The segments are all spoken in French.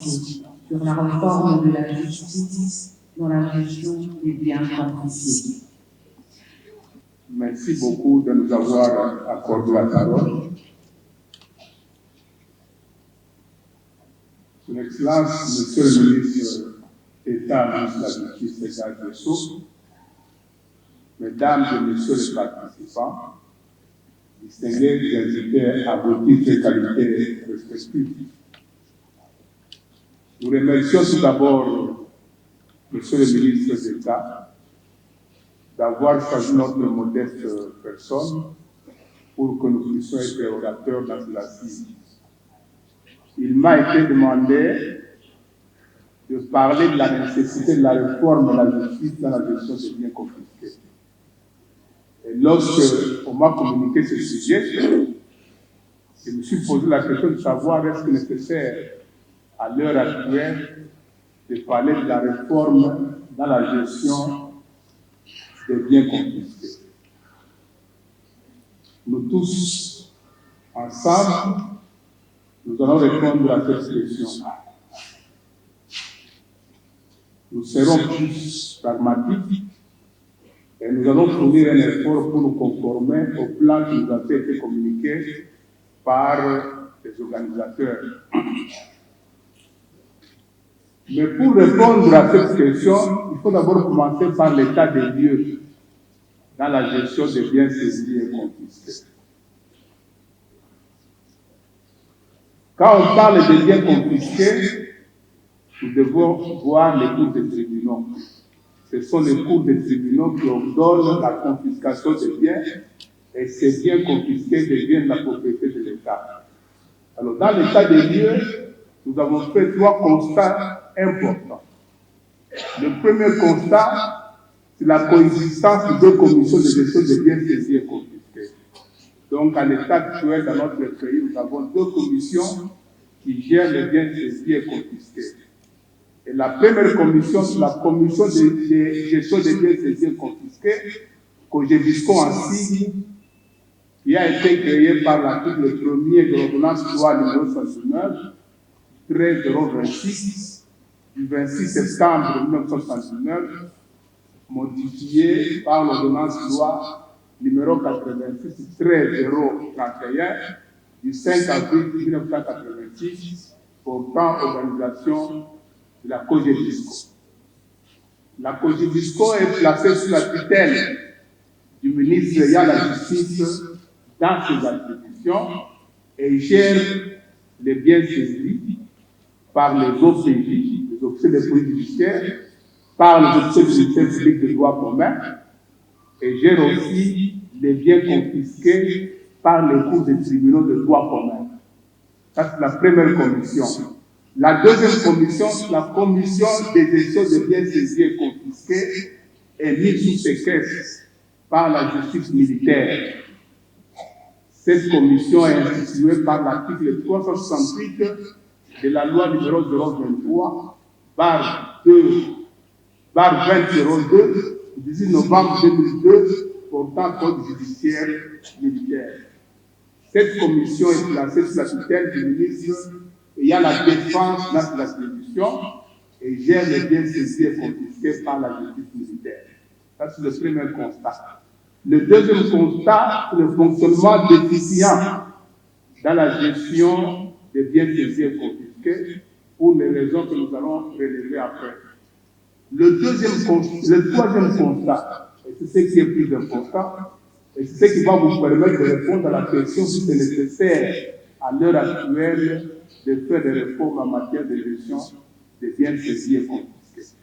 sur la réforme de la justice dans la gestion des biens confisqués. Merci beaucoup de nous avoir accordé la parole. Son Excellence, Monsieur le ministre d'État, ministre de la Justice et garde des Sceaux, Mesdames et Messieurs les participants, distingués invités à vos titres et qualités respectifs, nous remercions tout d'abord Monsieur le ministre d'État d'avoir choisi notre modeste personne pour que nous puissions être orateurs dans cette assise. Il m'a été demandé de parler de la nécessité de la réforme de la justice dans la gestion des biens confisqués. Et lorsque on m'a communiqué ce sujet, je me suis posé la question de savoir est-ce nécessaire à l'heure actuelle de parler de la réforme dans la gestion des biens confisqués. Nous tous, ensemble, nous allons répondre à cette question. Nous serons plus pragmatiques et nous allons fournir un effort pour nous conformer au plan qui nous a été communiqué par les organisateurs. Mais pour répondre à cette question, il faut d'abord commencer par l'état des lieux dans la gestion des biens saisis et confisqués. Quand on parle des biens confisqués, nous devons voir les cours des tribunaux. Ce sont les cours des tribunaux qui ordonnent la confiscation des biens et ces biens confisqués deviennent la propriété de l'État. Alors, dans l'état des lieux, nous avons fait 3 constats importants. Le premier constat, c'est la coexistence de 2 commissions de gestion des biens saisis et confisqués. Donc, à l'état actuel, dans notre pays, nous avons 2 commissions qui gèrent les biens saisis et confisqués. Et la première commission, c'est la commission de gestion des biens saisis et confisqués, COGEBISCO en sigle, qui a été créée par l'article 1er de l'ordonnance loi numéro 69, 13-026, du 26 septembre 1969, modifiée par l'ordonnance loi numéro 86, 13-031, du 5 avril 1986, portant organisation de la COGEBISCO. La COGEBISCO est placée sous la tutelle du ministre ayant la justice dans ses attributions et gère les biens saisis par les OPJ, les officiers de police judiciaire, par les officiers de ministère public de droit commun et gère aussi les biens confisqués par les cours des tribunaux de droit commun. Ça, c'est la première commission. La deuxième commission, la commission des gestions de biens saisis et confisqués, est mise sous séquestre par la justice militaire. Cette commission est instituée par l'article 368 de la loi numéro 023, barre 2002, du 18 novembre 2002, portant code judiciaire militaire. Cette commission est placée sous la tutelle du ministre ayant la défense dans ses attributions et gère les biens saisis et confisqués par la justice militaire. Ça, c'est le premier constat. Le deuxième constat, c'est le fonctionnement déficient dans la gestion des biens saisis et confisqués pour les raisons que nous allons relever après. Le troisième constat, et c'est ce qui est plus important, et c'est ce qui va vous permettre de répondre à la question si c'est nécessaire à l'heure actuelle de faire des réformes en matière de gestion des biens saisis et confisqués.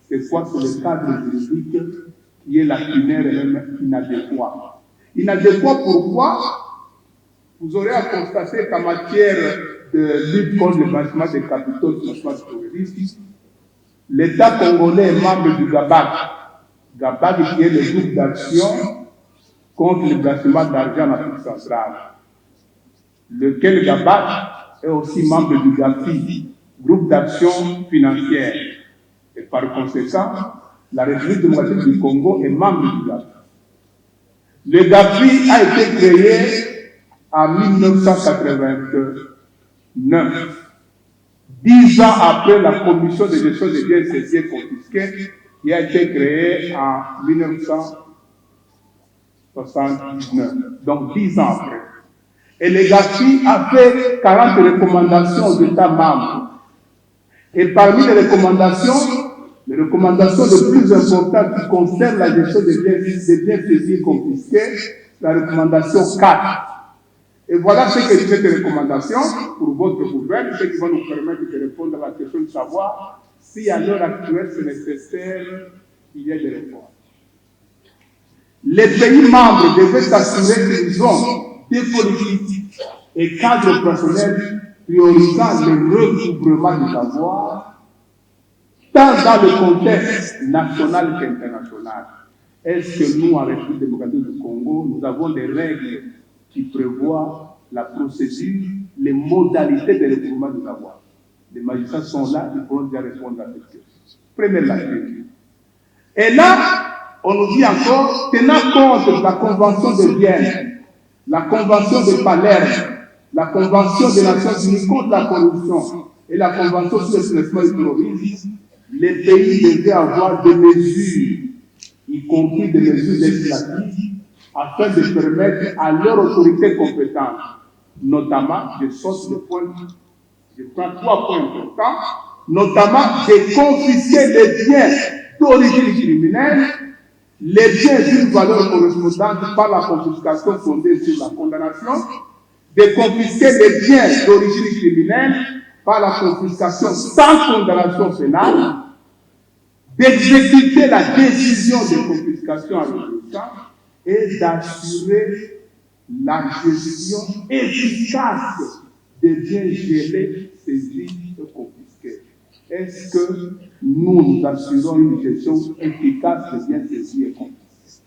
C'est quoi? C'est le cadre juridique qui est lacunaire et même inadéquat. Inadéquat pourquoi? Vous aurez à constater qu'en matière de lutte contre le blanchiment des capitaux et le financement du terrorisme, l'État congolais est membre du GABAC. GABAC qui est le groupe d'action contre le blanchiment d'argent en Afrique centrale. Lequel GABAC est aussi membre du GAFI, groupe d'action financière. Et par conséquent, la République démocratique du Congo est membre du GAFI. Le GAFI a été créé en 1989. 10 ans après la commission de gestion des biens saisis et confisqués qui a été créée en 1979, donc 10 ans après. Et le GAFI a fait 40 recommandations aux États membres. Et parmi les recommandations les plus importantes qui concernent la gestion des biens saisis et confisqués, la recommandation 4. Et voilà ce que dit cette recommandation pour votre gouvernement, ce qui va nous permettre de répondre à la question de savoir si à l'heure actuelle c'est nécessaire qu'il y ait des réformes. Les pays membres devaient s'assurer qu'ils ont des politiques et cadres opérationnels priorisant le recouvrement des avoirs, tant dans le contexte national qu'international. Est-ce que nous, en République démocratique du Congo, nous avons des règles qui prévoient la procédure, les modalités de recouvrement des avoirs? Les magistrats sont là, ils pourront déjà répondre à cette question. Première lecture. Et là, on nous dit encore, tenant compte de la Convention de Vienne, la Convention de Palerme, la Convention des Nations Unies contre la corruption et la Convention sur le financement du terrorisme, les pays devaient avoir des mesures, y compris des mesures législatives, afin de permettre à leur autorité compétente, notamment, je prends 3 points importants, notamment de confisquer les biens d'origine criminelle, les biens d'une valeur correspondante par la confiscation fondée sur la condamnation, de confisquer les biens d'origine criminelle par la confiscation sans condamnation pénale, d'exécuter la décision de confiscation à l'urgence et d'assurer la gestion efficace des biens gelés, saisis et confisqués. Est-ce que nous assurons une gestion efficace des biens saisis et confisqués?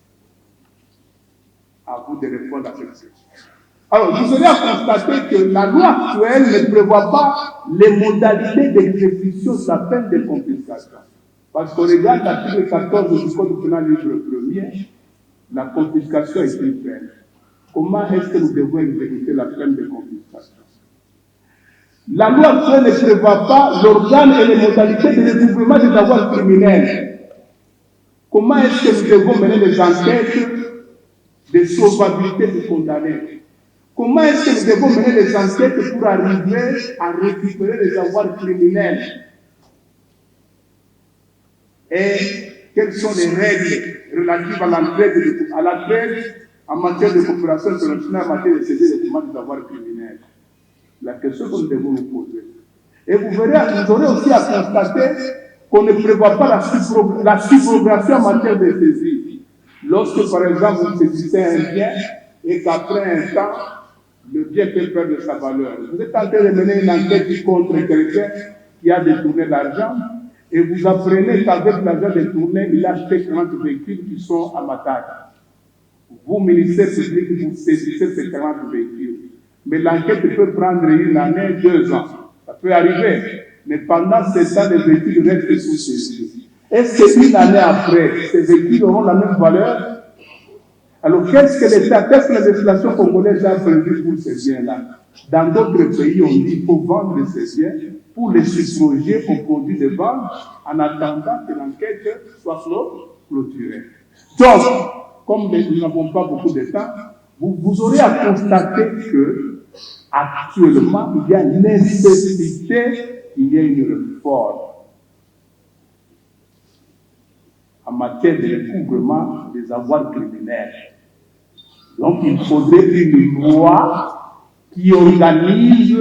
À vous de répondre à cette question. Alors, vous aurez à constater que la loi actuelle ne prévoit pas les modalités d'exécution de la peine de confiscation. Parce qu'on regarde l'article 14 du Code pénal livre 1er, la confiscation est une peine. Comment est-ce que nous devons exécuter la peine de confiscation? La loi actuelle ne prévoit pas l'organe et les modalités de recouvrement des avoirs criminels. Comment est-ce que nous devons mener les enquêtes de sauvabilité du condamné? Comment est-ce que nous devons mener les enquêtes pour arriver à récupérer les avoirs criminels? Et quelles sont les règles relatives à l'entraide en matière de coopération internationale, en matière de saisie et de recouvrement des avoirs criminels? La question que nous devons nous poser. Et vous aurez aussi à constater qu'on ne prévoit pas la subrogation en matière de saisie. Lorsque, par exemple, vous saisissez un bien et qu'après un temps, le bien peut perdre sa valeur. Vous êtes en train de mener une enquête contre quelqu'un qui a détourné l'argent et vous apprenez qu'avec l'argent détourné, il a acheté 40 véhicules qui sont à Matadi. Vous, ministère public, vous saisissez ces 40 véhicules. Mais l'enquête peut prendre 1 année, 2 ans. Ça peut arriver. Mais pendant ce temps, les véhicules restent sous saisie. Est-ce que 1 année après, ces véhicules auront la même valeur? Alors, qu'est-ce que la législation congolaise a prévu pour ces biens-là? Dans d'autres pays, on dit qu'il faut vendre ces biens pour les subroger au produit de vente en attendant que l'enquête soit clôturée. Donc, comme nous n'avons pas beaucoup de temps, vous aurez à constater que actuellement, il y a nécessité qu'il y ait une réforme en matière de recouvrement des avoirs criminels. Donc, il faudrait une loi qui organise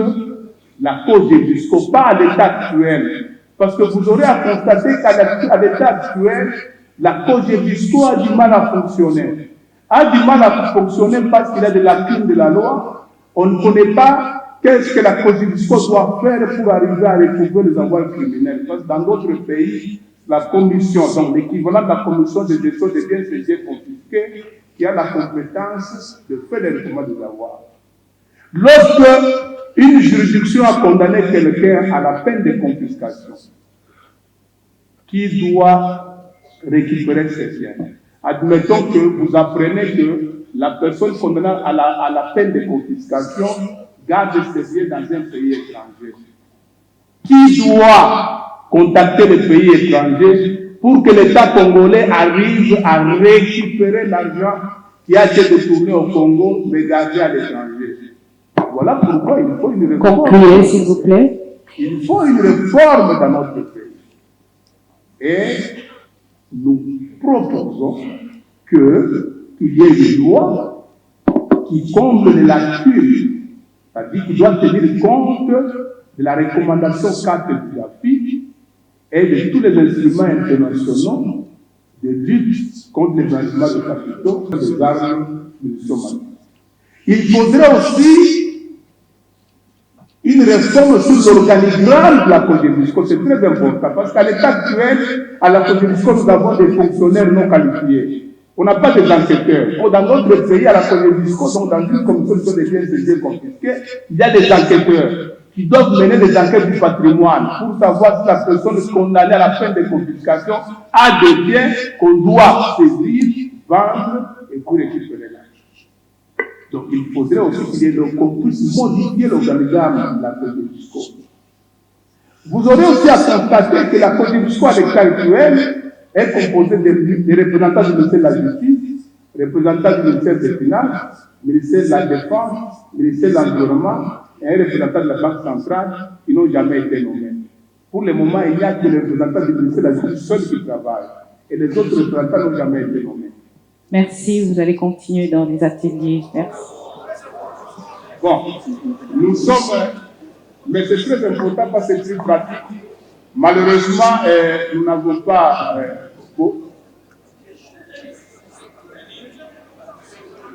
la cause des fiscaux, pas à l'état actuel. Parce que vous aurez à constater qu'à l'état actuel, la cause des fiscaux a du mal à fonctionner. A du mal à fonctionner parce qu'il y a des lacunes de la loi. On ne connaît pas qu'est-ce que la cause des fiscaux doit faire pour arriver à recouvrer les avoirs criminels. Parce que dans d'autres pays, la commission, donc l'équivalent de la commission de gestion des biens saisis et confisqués, qui a la compétence de faire les recouvrements des avoirs. Lorsque une juridiction a condamné quelqu'un à la peine de confiscation, qui doit récupérer ses biens? Admettons que vous apprenez que la personne condamnée à la peine de confiscation garde ses biens dans un pays étranger. qui doit contacter les pays étrangers pour que l'État congolais arrive à récupérer l'argent qui a été détourné au Congo, mais gardé à l'étranger. Voilà pourquoi il faut une réforme. Concluez, s'il vous plaît. Il faut une réforme dans notre pays. Et nous proposons qu'il y ait une loi qui comble les lacunes, c'est-à-dire qui doit tenir compte de la recommandation 4 du AFI et de tous les instruments internationaux de lutte contre les blanchiments de capitaux, des armes, munitions maladies. Il faudrait aussi une réforme sur l'organigramme de la COGEMISCO. C'est très important parce qu'à l'état actuel, à la COGEMISCO, nous avons des fonctionnaires non qualifiés. On n'a pas des enquêteurs. Dans notre pays, à la COGEMISCO, donc dans une commission des biens saisis et confisqués, il y a des enquêteurs qui doivent mener des enquêtes du patrimoine pour savoir si la personne condamnée à la fin des confiscations a des biens qu'on doit saisir, vendre et pour récupérer l'argent. Donc il faudrait aussi qu'on puisse modifier l'organigramme de la COGEMISCO. Vous aurez aussi à constater que la COGEMISCO à l'état actuel est composée des représentants du ministère de la Justice, représentants du ministère des Finances, ministère de la Défense, ministère de l'Environnement et un représentant de la Banque centrale qui n'ont jamais été nommés. Pour le moment, il n'y a que les représentants du ministère de la Justice seuls qui travaillent et les autres représentants n'ont jamais été nommés. Merci, vous allez continuer dans les ateliers. Merci. Bon, nous sommes, mais c'est très important parce que c'est pratique. Malheureusement, nous n'avons pas...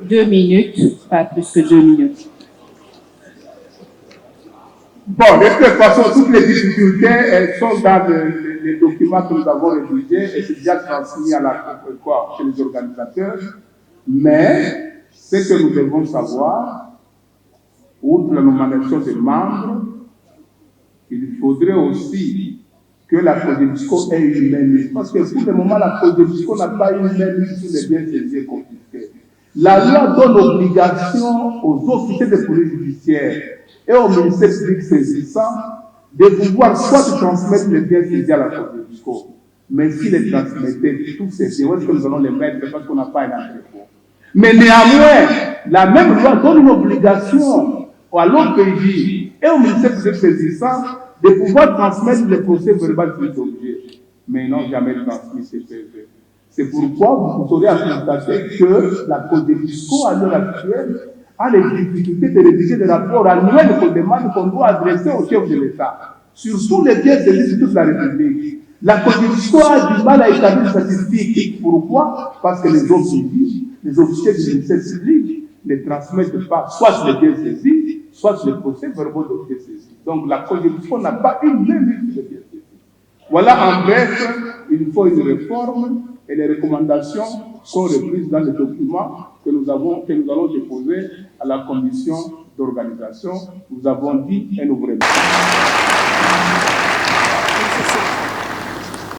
2 minutes, pas plus que 2 minutes. Bon, de toute façon, toutes les difficultés sont dans les documents que nous avons rédigés et c'est déjà transmis à chez les organisateurs. Mais ce que nous devons savoir, outre la nomination des membres, il faudrait aussi que la COGEMISCO ait une mainmise. Parce que pour le moment, la COGEMISCO n'a pas une mainmise sur les biens saisis et confisqués. La loi donne obligation aux officiers de police judiciaire et au ministère public saisissant de pouvoir soit transmettre les biens saisis à la COGEMISCO. Mais si les transmettaient tous ces biens, où est-ce que nous allons les mettre parce qu'on n'a pas un entrepôt? Mais néanmoins, la même loi donne une obligation à l'OPJ et au ministère public saisissant de pouvoir transmettre les procès verbaux de l'objet. Mais ils n'ont jamais transmis ces PV. C'est pourquoi vous aurez à constater que la COGEMISCO, à l'heure actuelle, a les difficultés de rédiger des rapports annuels qu'on demande, qu'on doit adresser au chef de l'État, sur tous les biens saisis de toute la République. La COGEMISCO a du mal à établir des statistiques. Pourquoi? Parce que les officiers du ministère public ne transmettent pas soit les biens saisis, soit les procès verbaux d'objets saisis. Donc la COGEMISCO n'a pas une même liste de biens saisis. Voilà, en bref, il faut une réforme et les recommandations sont reprises dans les documents que nous allons déposer à la commission d'organisation. Nous avons dit et nous vous remercions.